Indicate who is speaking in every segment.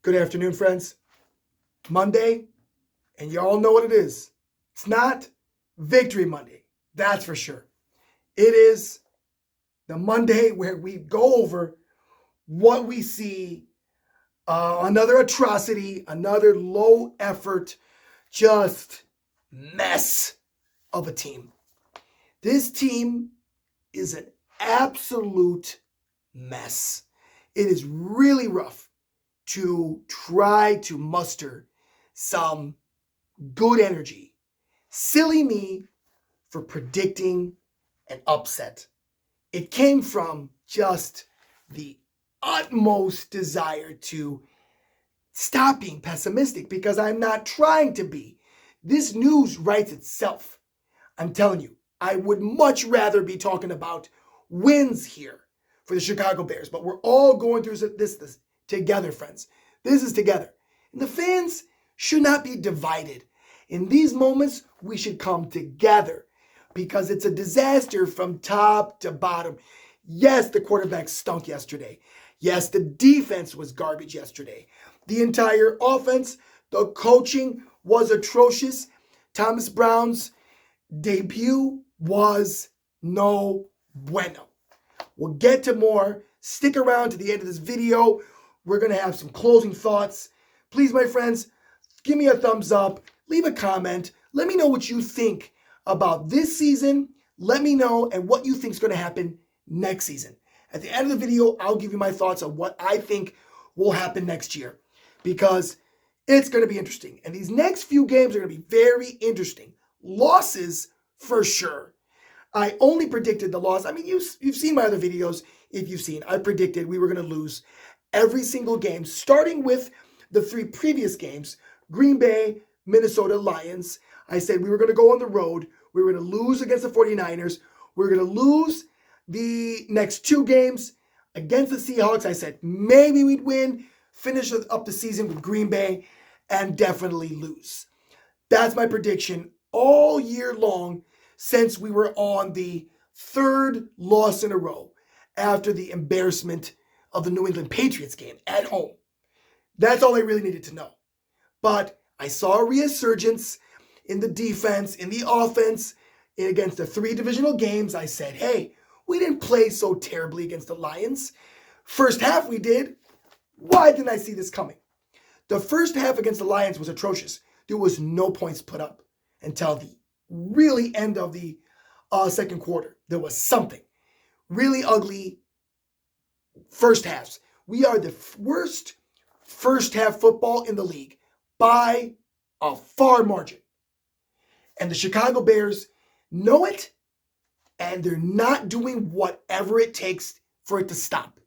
Speaker 1: Good afternoon, friends. Monday, and you all know what it is. It's not Victory Monday, that's for sure. It is the Monday where we go over what we see, another atrocity, another low effort, just mess of a team. This team is an absolute mess. It is really rough to try to muster some good energy. Silly me for predicting an upset. It came from just the utmost desire to stop being pessimistic because I'm not trying to be. This news writes itself. I'm telling you, I would much rather be talking about wins here for the Chicago Bears, but we're all going through this together, friends. This is together. And the fans should not be divided. In these moments, we should come together because it's a disaster from top to bottom. Yes, the quarterback stunk yesterday. Yes, the defense was garbage yesterday. The entire offense, the coaching was atrocious. Thomas Brown's debut was no bueno. We'll get to more. Stick around to the end of this video. We're going to have some closing thoughts. Please, my friends, give me a thumbs up. Leave a comment. Let me know what you think about this season. Let me know and what you think is going to happen next season. At the end of the video, I'll give you my thoughts on what I think will happen next year because it's going to be interesting. And these next few games are going to be very interesting. Losses for sure. I only predicted the loss. I mean, you've seen my other videos. If you've seen, I predicted we were going to lose every single game, starting with the three previous games, Green Bay, Minnesota, Lions. I said we were going to go on the road. We were going to lose against the 49ers. We were going to lose the next two games against the Seahawks. I said maybe we'd win, finish up the season with Green Bay, and definitely lose. That's my prediction all year long since we were on the third loss in a row after the embarrassment of the New England Patriots game at home. That's all I really needed to know. But I saw a resurgence in the defense, in the offense, against the three divisional games. I said, hey, we didn't play so terribly against the Lions. First half we did. Why didn't I see this coming? The first half against the Lions was atrocious. There was no points put up until the really end of the second quarter. There was something really ugly first halves. We are the worst first half football in the league by a far margin. And the Chicago Bears know it, and they're not doing whatever it takes for it to stop.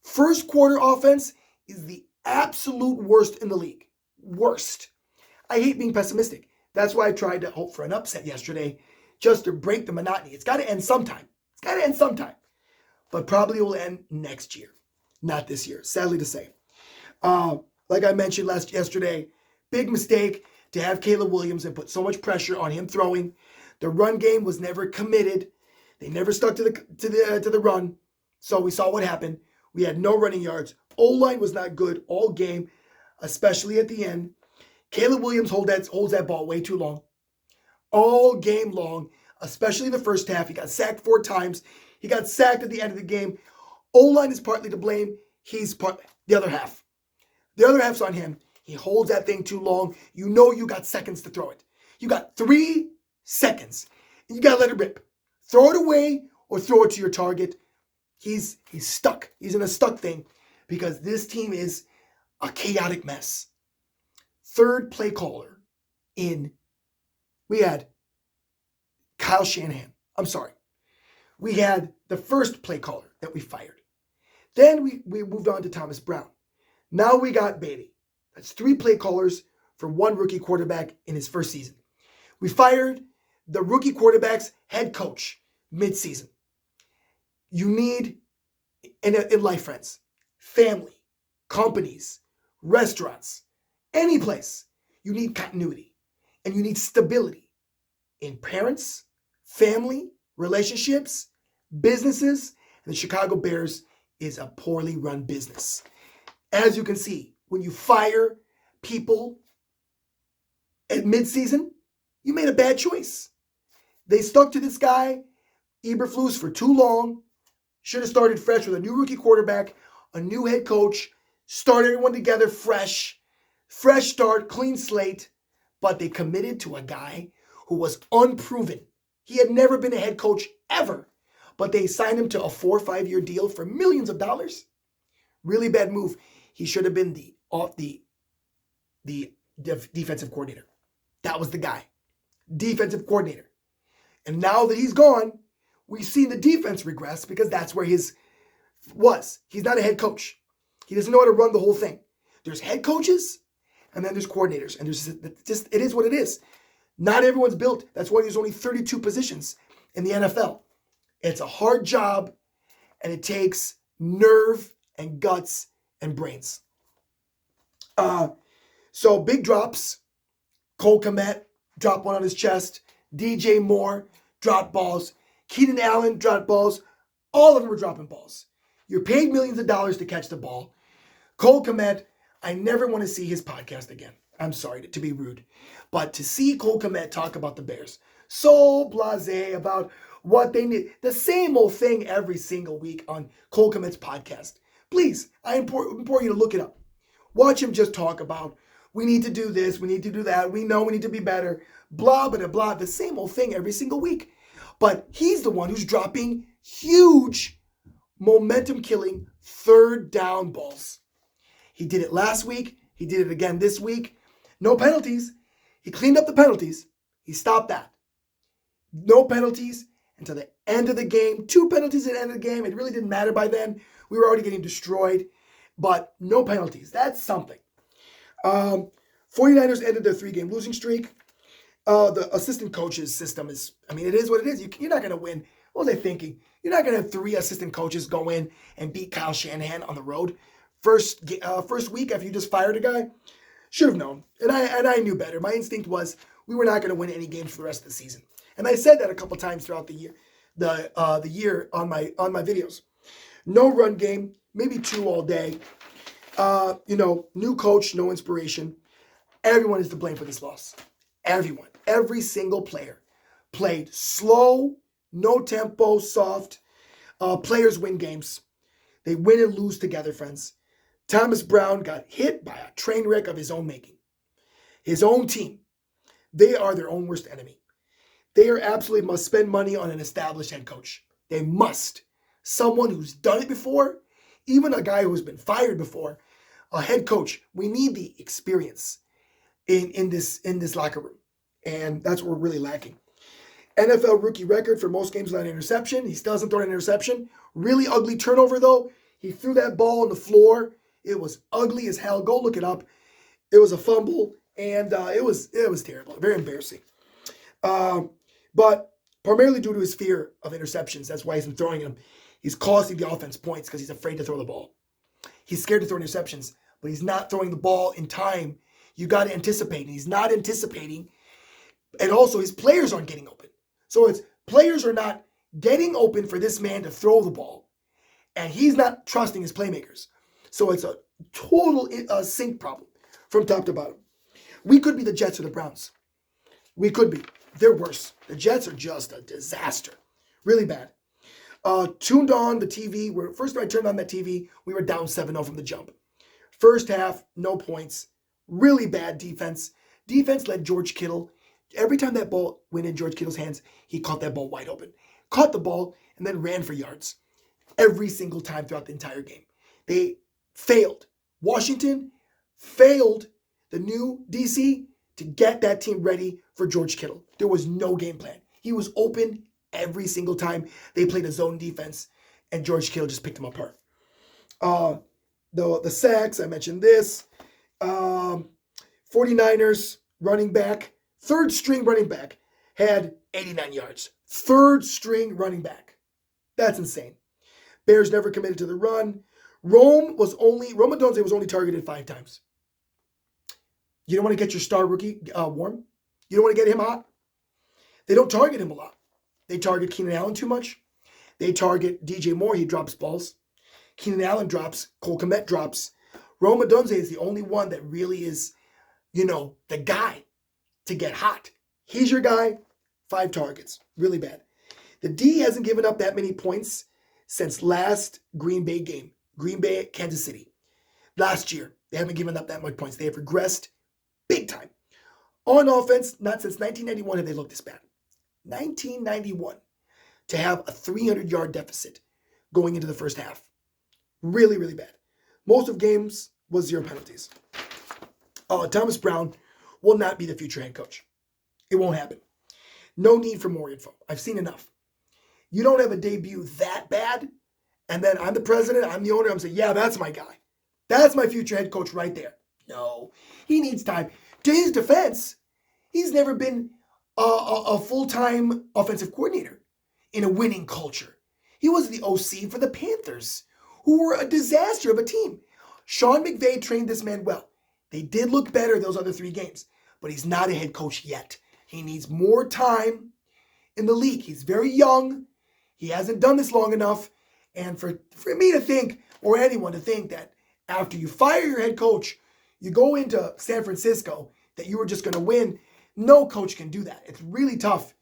Speaker 1: First quarter offense is the absolute worst in the league. Worst. I hate being pessimistic. That's why I tried to hope for an upset yesterday, just to break the monotony. It's got to end sometime. It's got to end sometime. But probably will end next year, not this year, sadly to say. Like I mentioned yesterday, big mistake to have Caleb Williams and put so much pressure on him throwing. The run game was never committed. They never stuck to the run. So we saw what happened. We had no running yards. O-line was not good all game, especially at the end. Caleb Williams holds that ball way too long. All game long, especially the first half. He got sacked 4 times. He got sacked at the end of the game. O-line is partly to blame. The other half. The other half's on him. He holds that thing too long. You know you got seconds to throw it. You got 3 seconds. And you got to let it rip. Throw it away or throw it to your target. He's stuck. He's in a stuck thing because this team is a chaotic mess. Third play caller we had Kyle Shanahan. I'm sorry. We had the first play caller that we fired. Then we moved on to Thomas Brown. Now we got Beatty. That's 3 play callers for 1 rookie quarterback in his first season. We fired the rookie quarterback's head coach mid-season. You need, in life, friends, family, companies, restaurants, any place, you need continuity and you need stability in parents, family, relationships, businesses, and the Chicago Bears is a poorly run business. As you can see, when you fire people at midseason, you made a bad choice. They stuck to this guy, Eberflus, for too long. Should have started fresh with a new rookie quarterback, a new head coach, start everyone together fresh start, clean slate. But they committed to a guy who was unproven. He had never been a head coach ever. But they signed him to a 4 or 5 year deal for millions of dollars. Really bad move. He should have been the defensive coordinator. That was the guy. Defensive coordinator. And now that he's gone, we've seen the defense regress because that's where his was. He's not a head coach. He doesn't know how to run the whole thing. There's head coaches and then there's coordinators. And there's just, it is what it is. Not everyone's built. That's why there's only 32 positions in the NFL. It's a hard job and it takes nerve and guts and brains. So big drops. Cole Kmet dropped one on his chest. DJ Moore dropped balls. Keenan Allen dropped balls. All of them were dropping balls. You're paid millions of dollars to catch the ball. Cole Kmet, I never want to see his podcast again. I'm sorry to be rude. But to see Cole Kmet talk about the Bears, so blasé about what they need. The same old thing every single week on Cole Kmet's podcast. Please, I implore you to look it up. Watch him just talk about, we need to do this, we need to do that, we know we need to be better, blah, blah, blah, the same old thing every single week. But he's the one who's dropping huge momentum-killing third down balls. He did it last week. He did it again this week. No penalties. He cleaned up the penalties. He stopped that. No penalties until the end of the game. 2 penalties at the end of the game. It really didn't matter by then. We were already getting destroyed. But no penalties. That's something. 49ers ended their 3-game losing streak. The assistant coaches system is, it is what it is. You're not going to win. What was I thinking? You're not going to have 3 assistant coaches go in and beat Kyle Shanahan on the road. First week after you just fired a guy. Should have known. And I knew better. My instinct was we were not going to win any games for the rest of the season. And I said that a couple times throughout the year. The year on my videos. No run game. Maybe 2 all day. New coach, no inspiration. Everyone is to blame for this loss. Everyone. Every single player played slow, no tempo, soft. Players win games. They win and lose together, friends. Thomas Brown got hit by a train wreck of his own making. His own team. They are their own worst enemy. They absolutely must spend money on an established head coach. They must. Someone who's done it before, even a guy who's been fired before, a head coach. We need the experience in this locker room. And that's what we're really lacking. NFL rookie record for most games without an interception. He still hasn't thrown an interception. Really ugly turnover, though. He threw that ball on the floor. It was ugly as hell. Go look it up. It was a fumble, and it was terrible. Very embarrassing. But primarily due to his fear of interceptions. That's why he's been throwing them. He's costing the offense points because he's afraid to throw the ball. He's scared to throw interceptions, but he's not throwing the ball in time. You got to anticipate. And he's not anticipating. And also, his players aren't getting open. So it's players are not getting open for this man to throw the ball. And he's not trusting his playmakers. So it's a total sync problem from top to bottom. We could be the Jets or the Browns. We could be. They're worse. The Jets are just a disaster. Really bad. Tuned on the TV. First time I turned on that TV, we were down 7-0 from the jump. First half, no points. Really bad defense. Defense led George Kittle. Every time that ball went in George Kittle's hands, he caught that ball wide open. Caught the ball and then ran for yards. Every single time throughout the entire game. They failed. Washington failed the new DC to get that team ready for George Kittle. There was no game plan. He was open every single time they played a zone defense, and George Kittle just picked him apart. The sacks, I mentioned this. 49ers running back, third string running back, had 89 yards. Third string running back. That's insane. Bears never committed to the run. Rome Odunze was only targeted 5 times. You don't want to get your star rookie warm? You don't want to get him hot? They don't target him a lot. They target Keenan Allen too much. They target DJ Moore. He drops balls. Keenan Allen drops. Cole Kmet drops. Rome Odunze is the only one that really is, the guy to get hot. He's your guy. 5 targets. Really bad. The D hasn't given up that many points since last Green Bay game. Green Bay at Kansas City. Last year, they haven't given up that much points. They have regressed big time. On offense, not since 1991 have they looked this bad. 1991 to have a 300-yard deficit going into the first half. Really, really bad. Most of games was 0 penalties. Thomas Brown will not be the future head coach. It won't happen. No need for more info. I've seen enough. You don't have a debut that bad, and then I'm the president, I'm the owner, I'm saying, yeah, that's my guy. That's my future head coach right there. No, he needs time. To his defense, he's never been a full-time offensive coordinator in a winning culture. He was the OC for the Panthers, who were a disaster of a team. Sean McVay trained this man well. They did look better those other 3 games, but he's not a head coach yet. He needs more time in the league. He's very young. He hasn't done this long enough. And for me to think, or anyone to think, that after you fire your head coach, you go into San Francisco, that you were just going to win, no coach can do that. It's really tough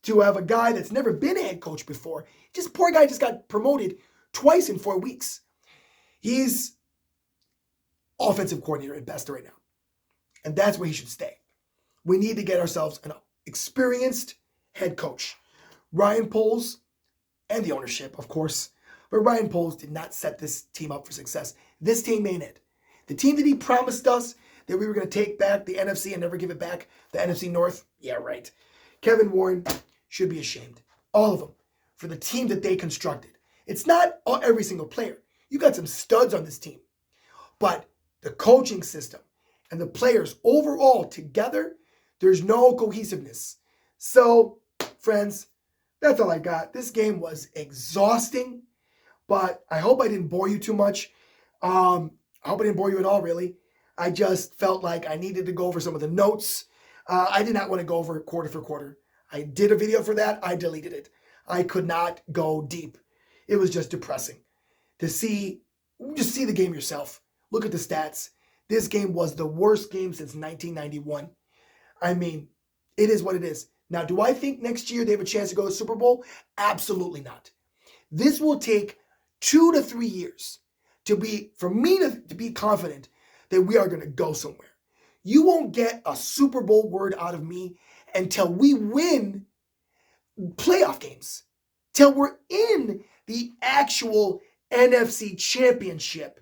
Speaker 1: to have a guy that's never been a head coach before. Poor guy just got promoted twice in 4 weeks. He's offensive coordinator at best right now. And that's where he should stay. We need to get ourselves an experienced head coach. Ryan Poles and the ownership, of course. But Ryan Poles did not set this team up for success. This team ain't it. The team that he promised us that we were going to take back the NFC and never give it back, the NFC North, yeah, right. Kevin Warren should be ashamed. All of them. For the team that they constructed. It's not every single player. You got some studs on this team. But the coaching system and the players overall together, there's no cohesiveness. So, friends, that's all I got. This game was exhausting, but I hope I didn't bore you too much. I hope I didn't bore you at all, really. I just felt like I needed to go over some of the notes. I did not want to go over quarter for quarter. I did a video for that. I deleted it. I could not go deep. It was just depressing to see the game yourself. Look at the stats. This game was the worst game since 1991. I mean, it is what it is. Now, do I think next year they have a chance to go to the Super Bowl? Absolutely not. This will take 2 to 3 years for me to be confident that we are going to go somewhere. You won't get a Super Bowl word out of me until we win playoff games, till we're in the actual NFC Championship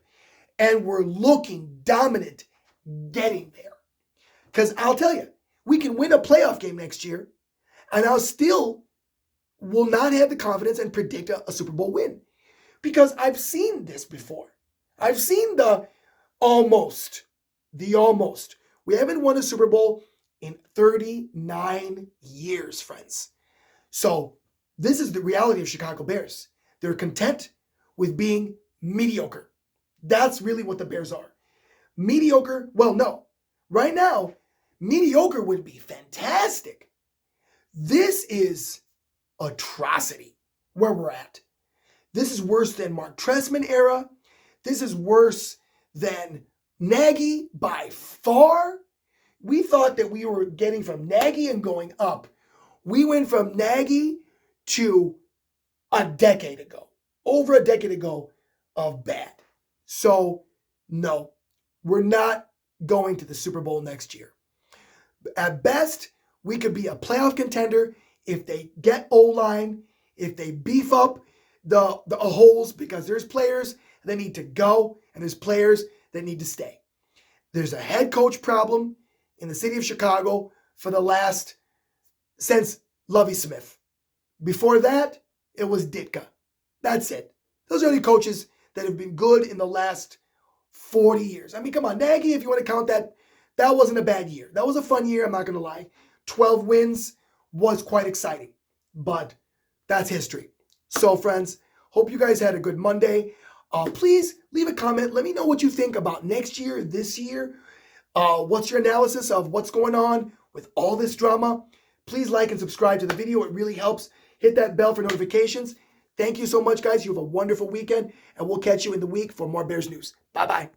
Speaker 1: and we're looking dominant getting there. Because I'll tell you, we can win a playoff game next year, and I'll still will not have the confidence and predict a Super Bowl win. Because I've seen this before. I've seen the almost. We haven't won a Super Bowl in 39 years, friends. So this is the reality of Chicago Bears. They're content with being mediocre. That's really what the Bears are. Mediocre, well, no. Right now, mediocre would be fantastic. This is atrocity where we're at. This is worse than Mark Trestman era. This is worse than Nagy by far. We thought that we were getting from Nagy and going up. We went from Nagy to a decade ago, over a decade ago of bad. So, no, we're not going to the Super Bowl next year. At best, we could be a playoff contender if they get O-line, if they beef up the holes, because there's players that need to go and there's players that need to stay. There's a head coach problem in the city of Chicago since Lovie Smith. Before that, it was Ditka. That's it. Those are the only coaches that have been good in the last 40 years. I mean, come on, Nagy, if you want to count that, that wasn't a bad year. That was a fun year, I'm not going to lie. 12 wins was quite exciting, but that's history. So, friends, hope you guys had a good Monday. Please leave a comment. Let me know what you think about next year, this year. What's your analysis of what's going on with all this drama? Please like and subscribe to the video. It really helps. Hit that bell for notifications. Thank you so much, guys. You have a wonderful weekend, and we'll catch you in the week for more Bears news. Bye-bye.